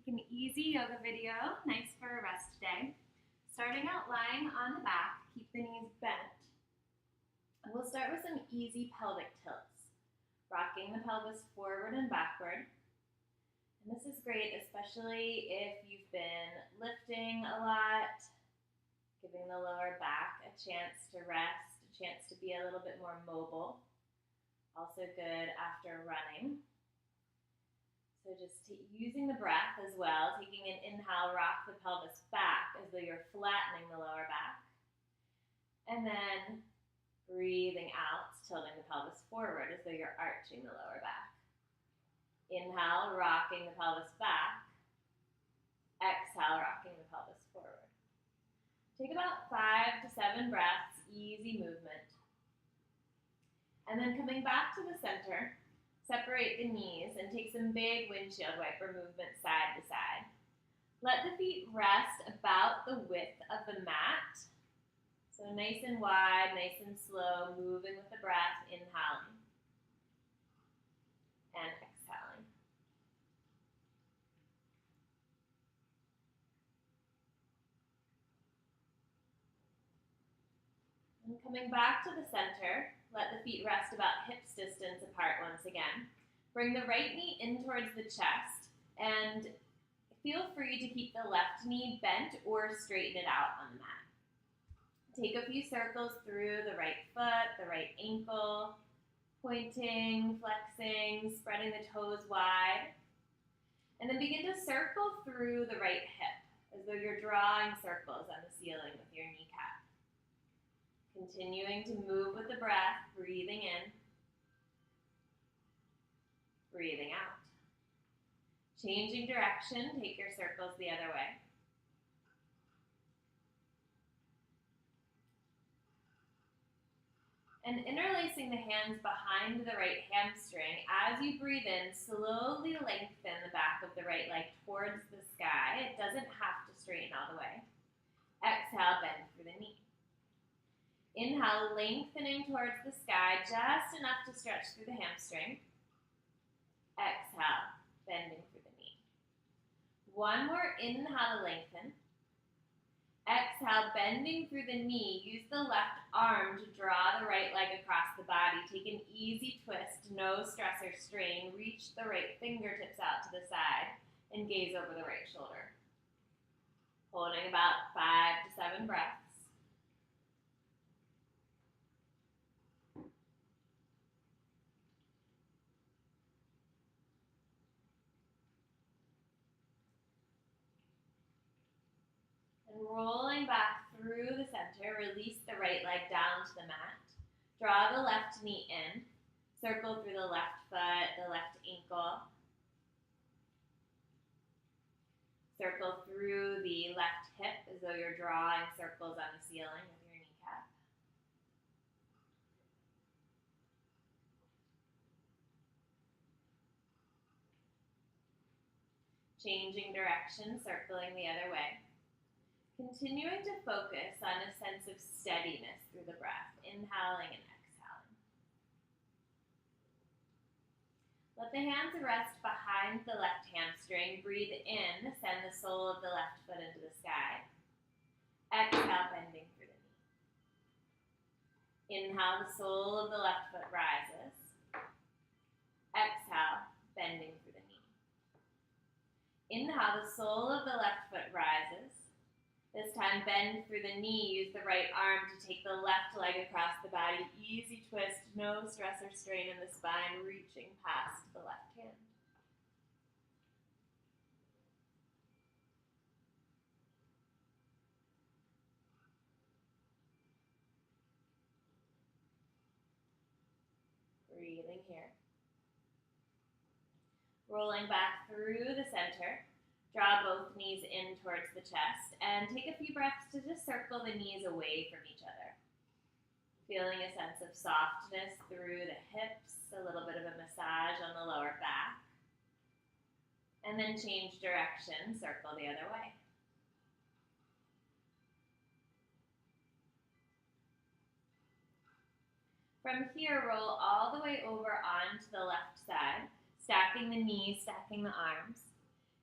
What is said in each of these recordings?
An easy yoga video, nice for a rest day. Starting out lying on the back, keep the knees bent. And we'll start with some easy pelvic tilts, rocking the pelvis forward and backward. And this is great, especially if you've been lifting a lot, giving the lower back a chance to rest, a chance to be a little bit more mobile. Also good after running. So just using the breath as well, taking an inhale, rock the pelvis back as though you're flattening the lower back. And then breathing out, tilting the pelvis forward as though you're arching the lower back. Inhale, rocking the pelvis back. Exhale, rocking the pelvis forward. Take about 5 to 7 breaths, easy movement. And then coming back to the center, separate the knees and take some big windshield wiper movement side to side. Let the feet rest about the width of the mat. So nice and wide, nice and slow, moving with the breath, inhaling and exhaling. And coming back to the center, let the feet rest about hips distance apart once again. Bring the right knee in towards the chest and feel free to keep the left knee bent or straighten it out on the mat. Take a few circles through the right foot, the right ankle, pointing, flexing, spreading the toes wide. And then begin to circle through the right hip as though you're drawing circles on the ceiling with your kneecap. Continuing to move with the breath, breathing in, breathing out. Changing direction, take your circles the other way. And interlacing the hands behind the right hamstring, as you breathe in, slowly lengthen the back of the right leg towards the sky. It doesn't have to straighten all the way. Exhale, bend through the knee. Inhale, lengthening towards the sky, just enough to stretch through the hamstring. Exhale, bending through the knee. One more inhale to lengthen. Exhale, bending through the knee. Use the left arm to draw the right leg across the body. Take an easy twist, no stress or strain. Reach the right fingertips out to the side and gaze over the right shoulder. Holding about 5 to 7 breaths. Rolling back through the center, release the right leg down to the mat. Draw the left knee in. Circle through the left foot, the left ankle. Circle through the left hip as though you're drawing circles on the ceiling with your kneecap. Changing direction, circling the other way. Continuing to focus on a sense of steadiness through the breath, inhaling and exhaling. Let the hands rest behind the left hamstring. Breathe in, send the sole of the left foot into the sky. Exhale, bending through the knee. Inhale, the sole of the left foot rises. Exhale, bending through the knee. Inhale, the sole of the left foot rises. This time, bend through the knee. Use the right arm to take the left leg across the body. Easy twist, no stress or strain in the spine, reaching past the left hand. Breathing here. Rolling back through the center. Draw both knees in towards the chest and take a few breaths to just circle the knees away from each other. Feeling a sense of softness through the hips, a little bit of a massage on the lower back. And then change direction, circle the other way. From here, roll all the way over onto the left side, stacking the knees, stacking the arms.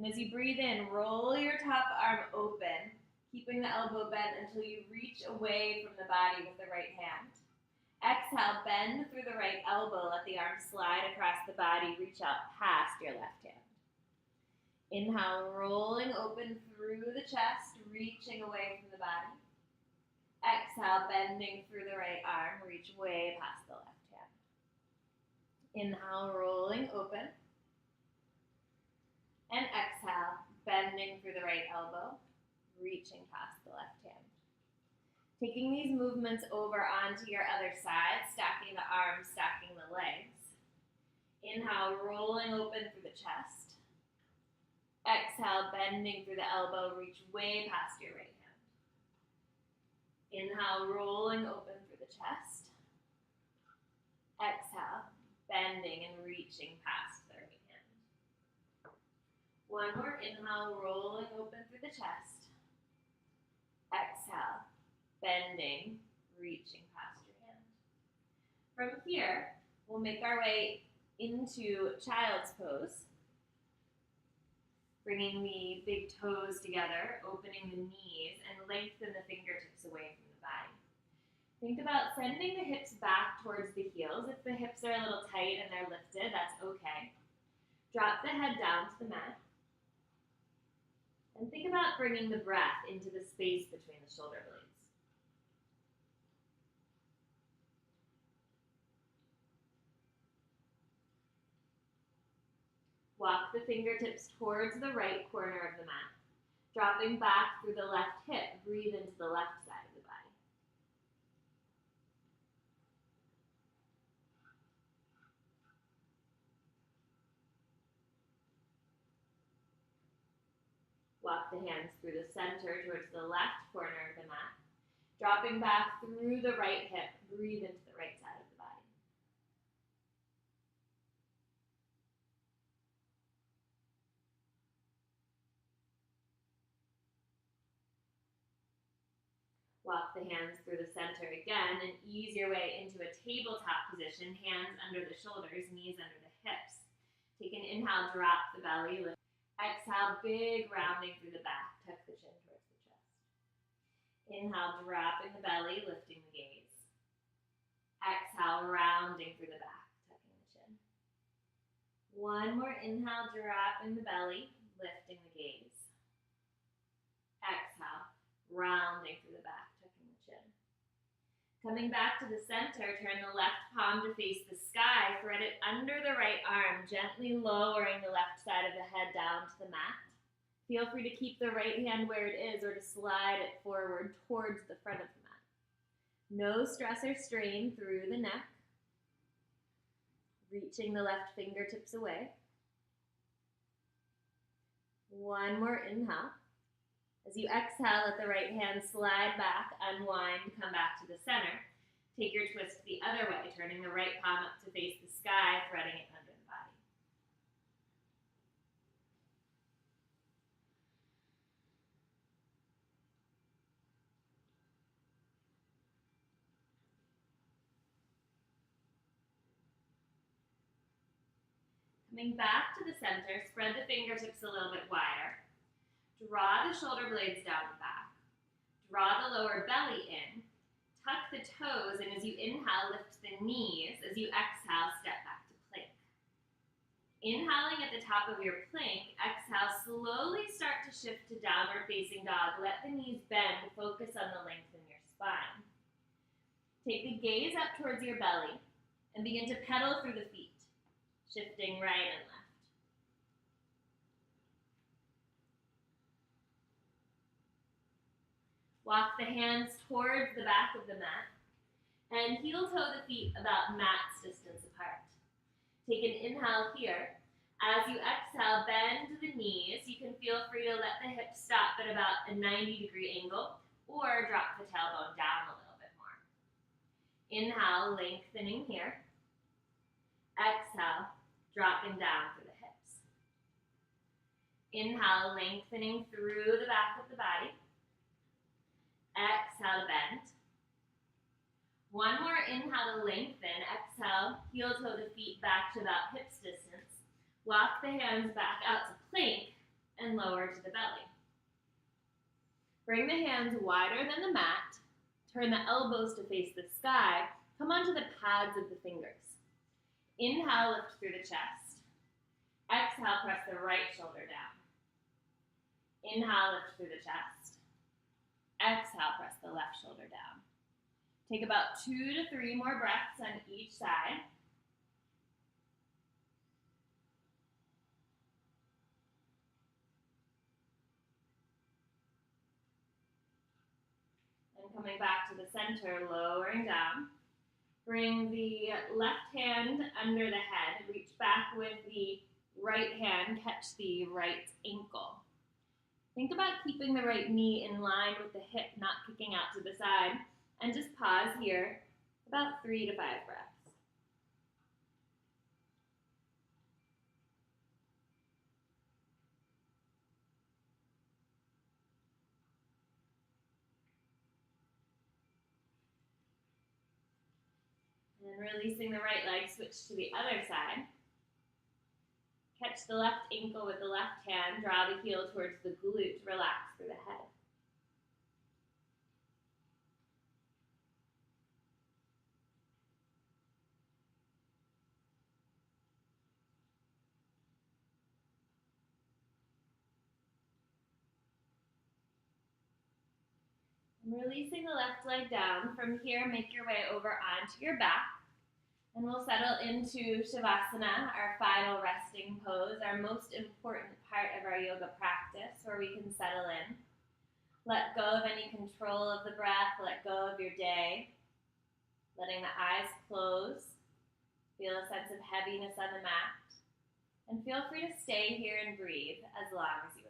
And as you breathe in, roll your top arm open, keeping the elbow bent until you reach away from the body with the right hand. Exhale, bend through the right elbow, let the arm slide across the body, reach out past your left hand. Inhale, rolling open through the chest, reaching away from the body. Exhale, bending through the right arm, reach way past the left hand. Inhale, rolling open. And exhale, bending through the right elbow, reaching past the left hand. Taking these movements over onto your other side, stacking the arms, stacking the legs. Inhale, rolling open through the chest. Exhale, bending through the elbow, reach way past your right hand. Inhale, rolling open through the chest. Exhale, bending and reaching past the right hand. One more inhale, rolling open through the chest. Exhale, bending, reaching past your hand. From here, we'll make our way into child's pose. Bringing the big toes together, opening the knees, and lengthen the fingertips away from the body. Think about sending the hips back towards the heels. If the hips are a little tight and they're lifted, that's okay. Drop the head down to the mat. And think about bringing the breath into the space between the shoulder blades. Walk the fingertips towards the right corner of the mat. Dropping back through the left hip, breathe into the left side of the body. Walk the hands through the center towards the left corner of the mat. Dropping back through the right hip, breathe into the right side of the body. Walk the hands through the center again and ease your way into a tabletop position, hands under the shoulders, knees under the hips. Take an inhale, drop the belly, lift. Exhale, big rounding through the back, tuck the chin towards the chest. Inhale, dropping the belly, lifting the gaze. Exhale, rounding through the back, tucking the chin. One more inhale, dropping the belly, lifting the gaze. Exhale, rounding through the back, tucking the chin. Coming back to the center, turn the left palm to face the sky, thread it under the right arm, gently lowering the left side of the head down to the mat. Feel free to keep the right hand where it is or to slide it forward towards the front of the mat. No stress or strain through the neck. Reaching the left fingertips away. One more inhale. As you exhale, let the right hand slide back, unwind, come back to the center. Take your twist the other way, turning the right palm up to face the sky, threading it under the body. Coming back to the center, spread the fingertips a little bit wider. Draw the shoulder blades down and back. Draw the lower belly in. Tuck the toes, and as you inhale, lift the knees. As you exhale, step back to plank. Inhaling at the top of your plank, exhale, slowly start to shift to downward facing dog. Let the knees bend, focus on the length in your spine. Take the gaze up towards your belly and begin to pedal through the feet, shifting right and left. Walk the hands towards the back of the mat and heel toe the feet about mat's distance apart. Take an inhale here. As you exhale, bend the knees. You can feel free to let the hips stop at about a 90-degree angle or drop the tailbone down a little bit more. Inhale, lengthening here. Exhale, dropping down through the hips. Inhale, lengthening through the back of the body. Exhale to bend. One more inhale to lengthen. Exhale, heel toe the feet back to about hips distance. Walk the hands back out to plank and lower to the belly. Bring the hands wider than the mat. Turn the elbows to face the sky. Come onto the pads of the fingers. Inhale, lift through the chest. Exhale, press the right shoulder down. Inhale, lift through the chest. Exhale, press the left shoulder down. Take about 2 to 3 more breaths on each side. And coming back to the center, lowering down. Bring the left hand under the head. Reach back with the right hand. Catch the right ankle. Think about keeping the right knee in line with the hip, not kicking out to the side. And just pause here, about 3 to 5 breaths. And releasing the right leg, switch to the other side. Catch the left ankle with the left hand, draw the heel towards the glute, relax through the head. And releasing the left leg down. From here, make your way over onto your back. And we'll settle into Shavasana, our final resting pose, our most important part of our yoga practice, where we can settle in. Let go of any control of the breath, let go of your day. Letting the eyes close. Feel a sense of heaviness on the mat. And feel free to stay here and breathe as long as you